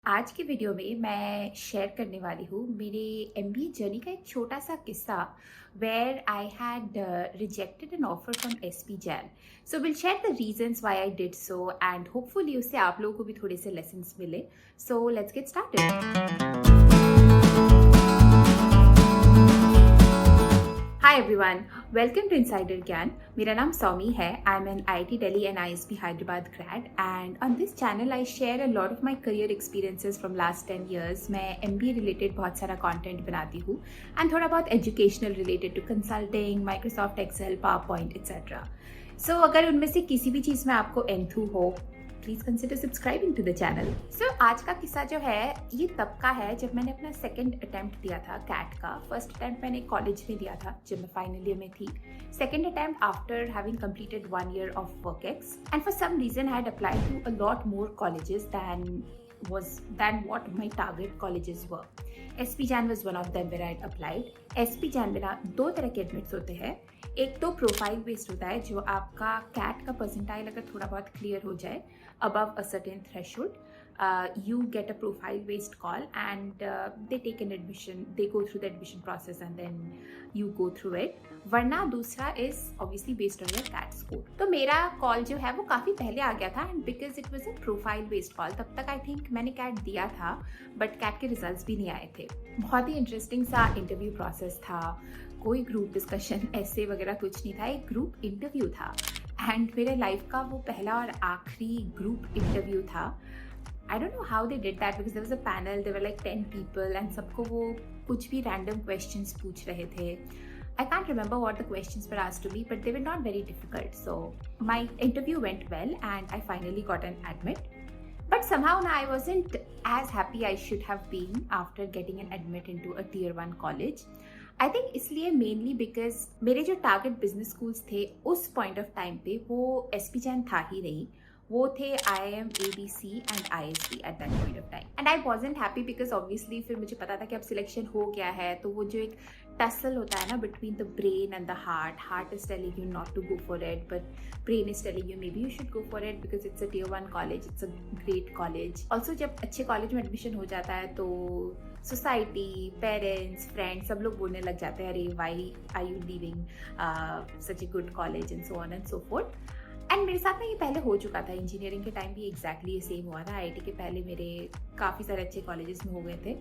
आज के वीडियो में मैं शेयर करने वाली हूँ मेरे MBA जर्नी का एक छोटा सा किस्सा where I had rejected an offer from SP Jain. So we'll share the reasons why I did so and hopefully उससे आप लोगों को भी थोड़े से lessons मिले. So let's get started. Hi everyone, welcome to Insider Gyaan. मेरा नाम सौमी है. I'm an IIT Delhi and ISB Hyderabad grad and on this channel I share a lot of my career experiences from last 10 years. मैं MBA related बहुत सारा content बनाती हूँ and थोड़ा बहुत educational related to consulting, Microsoft Excel, PowerPoint etc. So अगर उनमें से किसी भी चीज़ में आपको एंथू हो please consider subscribing to the channel. So आज का किस्सा जो है ये तब का है जब मैंने अपना सेकंड अटेम्प्ट दिया था कैट का. फर्स्ट अटेम्प्ट मैंने कॉलेज में दिया था जब मैं फाइनल ईयर में थी. Second attempt after having completed 1 year of WorkX and for some reason I had applied to a lot more colleges than what my target colleges were. SP Jain was one of them where I had applied. SP Jain में ना दो तरह के admits होते हैं. एक तो profile based होता है जो आपका कैट का परसेंटाइल अगर थोड़ा बहुत क्लियर हो जाए above a certain threshold, you get a profile based call and they take an admission, they go through the admission process and then you go through it. वरना दूसरा is obviously based on your CAT score. तो मेरा call जो है वो काफ़ी पहले आ गया था and because it was a profile based call तब तक I think मैंने CAT दिया था but CAT के रिजल्ट्स भी नहीं आए थे. बहुत ही इंटरेस्टिंग सा इंटरव्यू प्रोसेस था. कोई ग्रुप डिस्कशन ऐसे वगैरह कुछ नहीं था, एक ग्रुप इंटरव्यू था एंड मेरे लाइफ का वो पहला और आखिरी ग्रुप इंटरव्यू था. I don't know how they did that because there was a panel, there were like 10 people and सबको वो कुछ भी random questions पूछ रहे थे. I can't remember what the questions were asked to me but they were not very difficult. So my interview went well and I finally got an admit. But somehow I wasn't as happy I should have been after getting an admit into a tier 1 college. I think इसलिए mainly because मेरे जो target business schools थे उस point of time पे वो SP Jain था ही नहीं. वो थे IIM, ABC and ISB eight that point of time and I wasn't happy because obviously फिर मुझे पता था कि अब सिलेक्शन हो गया है तो वो जो एक टसल होता है ना between the brain and the heart is telling you not to go for it but brain is telling you maybe you should go for it because it's a tier 1 college, it's a great college. Also जब अच्छे college में admission हो जाता है तो society, parents, friends सब लोग बोलने लग जाते हैं अरे why are you leaving such a good college and so on and so forth. And मेरे साथ में ये पहले हो चुका था. इंजीनियरिंग के टाइम भी एग्जैक्टली ये सेम हुआ था. IIT के पहले मेरे काफ़ी सारे अच्छे कॉलेजेस में हो गए थे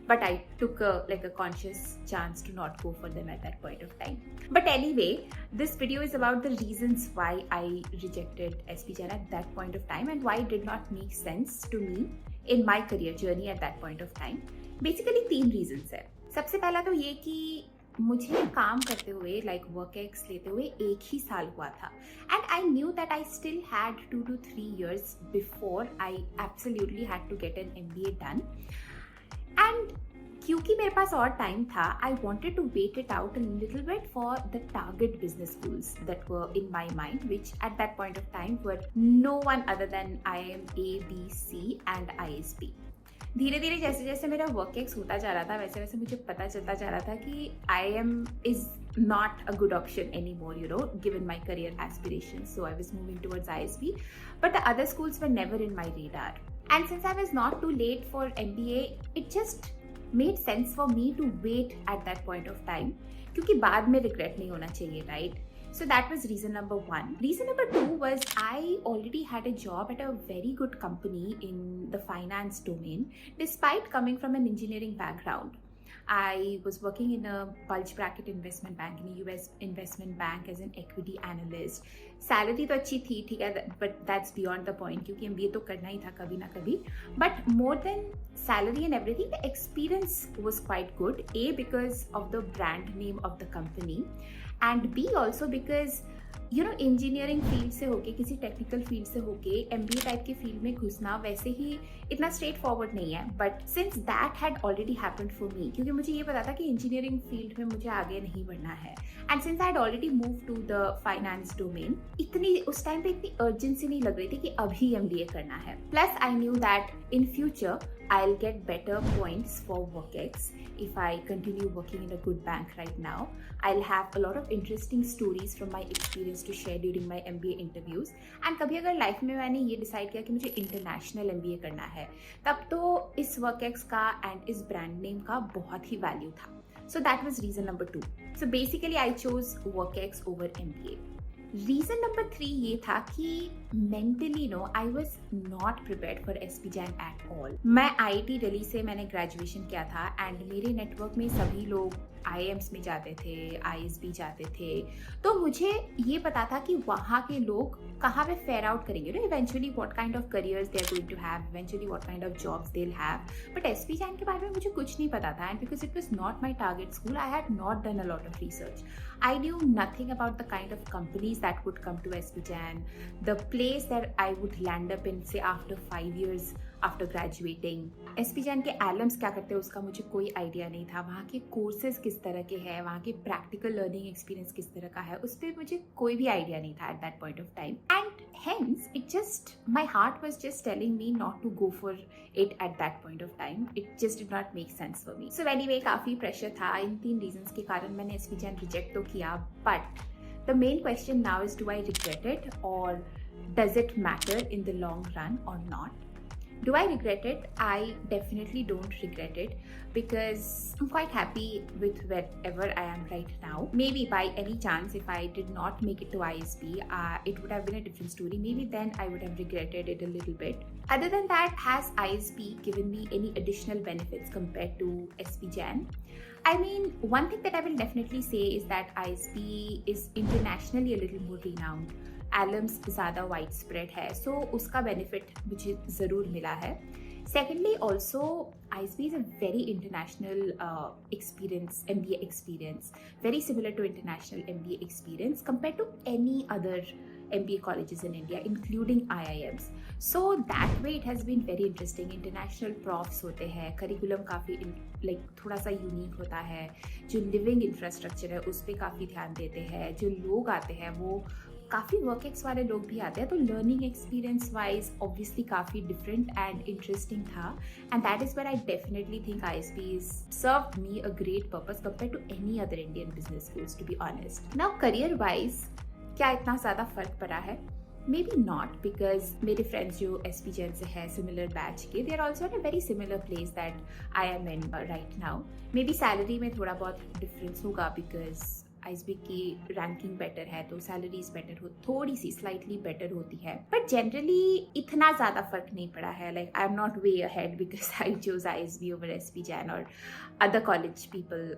but I took like a conscious chance to not go for them at that point of time. But anyway, this video is about the reasons why I rejected SP Jain at that point of time and why it did not make sense to me in my career journey at that point of time. Basically 3 reasons है. सबसे पहला तो ये कि मुझे काम करते हुए लाइक WorkX लेते हुए 1 ही साल हुआ था and I knew that I still had 2 to 3 years before I absolutely had to get an MBA done. And क्योंकि मेरे पास और टाइम था I wanted to wait it out a little bit for the target business schools that were in my mind which at that point of time were no one other than IIM, ABC and ISB. धीरे धीरे जैसे जैसे मेरा WorkX होता जा रहा था वैसे वैसे मुझे पता चलता जा रहा था कि IIM is not a good option anymore, you know, given my career aspirations. So I was moving towards ISB, but the other schools were never in my radar. And since I was not too late for MBA, it just made sense for me to wait at that point of time, क्योंकि बाद में regret नहीं होना चाहिए, right? So that was reason number 1. Reason number 2 was I already had a job at a very good company in the finance domain despite coming from an engineering background. I was working in a bulge bracket investment bank, in a US investment bank as an equity analyst. Salary तो अच्छी थी, ठीक है, but that's beyond the point क्योंकि MBA तो करना ही था कभी ना कभी. But more than salary and everything the experience was quite good. A because of the brand name of the company and B also because you know engineering field से होके किसी टेक्निकल फील्ड से होके MBA टाइप की field में घुसना वैसे ही इतना स्ट्रेट फॉरवर्ड नहीं है. But since that had already happened for me क्योंकि मुझे ये पता था कि इंजीनियरिंग फील्ड में मुझे आगे नहीं बढ़ना है and since I had already move to the finance domain इतनी उस टाइम पे इतनी अर्जेंसी नहीं लग रही थी कि अभी MBA करना है. Plus I knew that in future I'll get better points for WorkX if I continue working in a good bank right now. I'll have a lot of interesting stories from my experience to share during my MBA interviews. And कभी अगर life में मैंने ये decide किया कि मुझे international MBA करना है, तब तो इस WorkX का एंड इस ब्रांड नेम का बहुत ही वैल्यू था. So that was reason number 2. So basically I chose WorkX over MBA. Reason number 3 ये था कि mentally I was not prepared for SP Jain at all. मैं IIT दिल्ली से मैंने ग्रेजुएशन किया था एंड मेरे नेटवर्क में सभी लोग IIMs में जाते थे, ISB जाते थे, तो मुझे ये पता था कि वहाँ के लोग कहाँ पे फेयर आउट करेंगे, eventually what kind of careers they are going to have, eventually what kind of jobs they will have. But SP Jain के बारे में मुझे कुछ नहीं पता था and because it was not my target school, I had not done a lot of research. I knew nothing about the kind of companies that would come to SP Jain, the place that I would land up in, say after 5 years after graduating. SP Jain के alums क्या करते हैं उसका मुझे कोई idea नहीं था. वहाँ के कोर्सेज किस तरह के हैं, वहाँ के प्रैक्टिकल लर्निंग एक्सपीरियंस किस तरह का है, उस पर मुझे कोई भी आइडिया नहीं था at that point of time. And hence it just, my heart was just telling me not to go for it at that point of time. It just did not make sense for me. So anyway, काफ़ी pressure था. इन 3 regions के कारण मैंने SP Jain reject तो किया. But the main question now is, do I regret it or does it matter in the long run or not? Do I regret it? I definitely don't regret it because I'm quite happy with wherever I am right now. Maybe by any chance, if I did not make it to ISB, it would have been a different story. Maybe then I would have regretted it a little bit. Other than that, has ISB given me any additional benefits compared to SP Jain? I mean, one thing that I will definitely say is that ISB is internationally a little more renowned. alums ज़्यादा wide spread है, सो उसका benefit मुझे ज़रूर मिला है. Secondly also ISB is a very international experience, MBA experience, very similar to international MBA experience compared to any other MBA colleges in India, including IIMs. So that way it has been very interesting. International profs होते हैं, curriculum काफ़ी थोड़ा सा unique होता है, जो living infrastructure है उस पर काफ़ी ध्यान देते हैं, जो लोग आते हैं वो काफ़ी WorkX वाले लोग भी आते हैं, तो लर्निंग एक्सपीरियंस वाइज ऑब्वियसली काफ़ी डिफरेंट एंड इंटरेस्टिंग था. And that is where I definitely think ISB is served me a great purpose compare to any other Indian business schools, to be honest. Now career wise क्या इतना ज़्यादा फर्क पड़ा है? Maybe not, because मेरे friends जो SP Jain से है सिमिलर बैच के, they are also in a very similar place that I am in right now. Maybe salary में थोड़ा बहुत डिफरेंस होगा बिकॉज ISB की रैंकिंग बेटर है तो सैलरीज बेटर हो, थोड़ी सी स्लाइटली बेटर होती है, बट जनरली इतना ज़्यादा फर्क नहीं पड़ा है. Like I am not way ahead because I choose ISB over SP Jain, और other college people,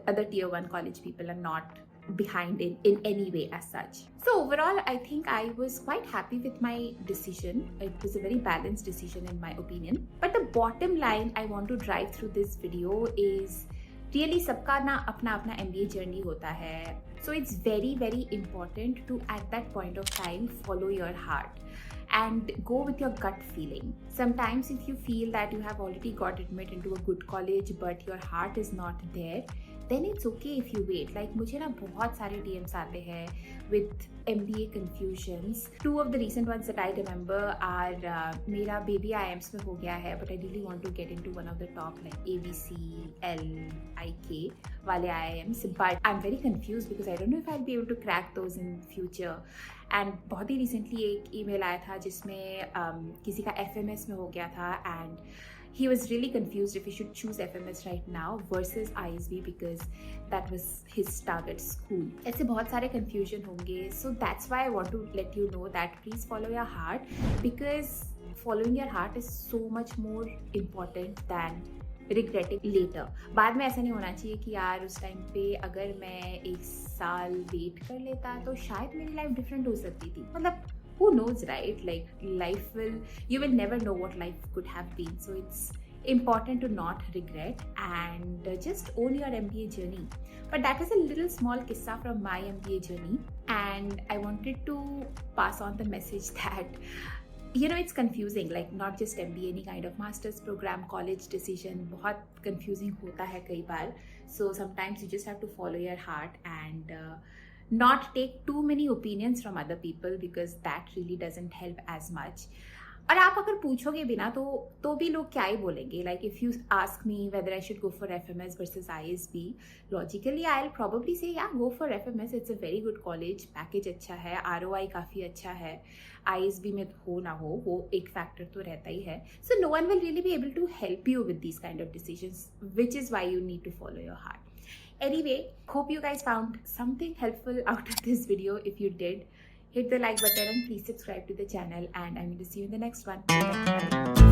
other tier 1 college people are not behind in any way as such. So overall, I think I was quite happy with my decision. It was a very balanced decision in my opinion. But the bottom line I want to drive through this video is really सबका ना अपना अपना MBA journey होता है. So it's very very important to at that point of time follow your heart and go with your gut feeling. Sometimes if you feel that you have already got admitted into a good college but your heart is not there, then it's okay if you wait. Like मुझे ना बहुत सारे DMs आते हैं with MBA confusions. 2 of the recent ones that I remember are मेरा baby IIMs में हो गया है but I really want to get into one of the top like ABC, L, IK वाले IIMs, but I'm very confused because I don't know if I'll be able to crack those in future. And बहुत ही recently एक email आया था जिसमें किसी का FMS में हो गया था and he was really confused if he should choose FMS right now versus ISB because that was his target school. ऐसे बहुत सारे confusion होंगे, so that's why I want to let you know that please follow your heart because following your heart is so much more important than regretting later. बाद में ऐसा नहीं होना चाहिए कि यार उस टाइम पे अगर मैं 1 साल वेट कर लेता तो शायद मेरी लाइफ डिफरेंट हो सकती थी. मतलब who knows, right? Like you will never know what life could have been. So it's important to not regret and just own your MBA journey. But that is a little small kissa from my MBA journey, and I wanted to pass on the message that it's confusing, like not just MBA, any kind of master's program, college decision बहुत confusing होता है कई बार. So sometimes you just have to follow your heart and not take too many opinions from other people because that really doesn't help as much. और आप अगर पूछोगे भी ना तो भी लोग क्या ही बोलेंगे. Like if you ask me whether I should go for FMS versus ISB, logically I will probably से या go for FMS. It's a very good college, package अच्छा है, आरओआई काफ़ी अच्छा है. आईएसबी में हो ना हो वो एक फैक्टर तो रहता ही है. So no one will really be able to help you with these kind of decisions, which is why you need to follow your heart. Anyway, hope you guys found something helpful out of this video. If you did, hit the like button and please subscribe to the channel, and I'm going to see you in the next one. Bye.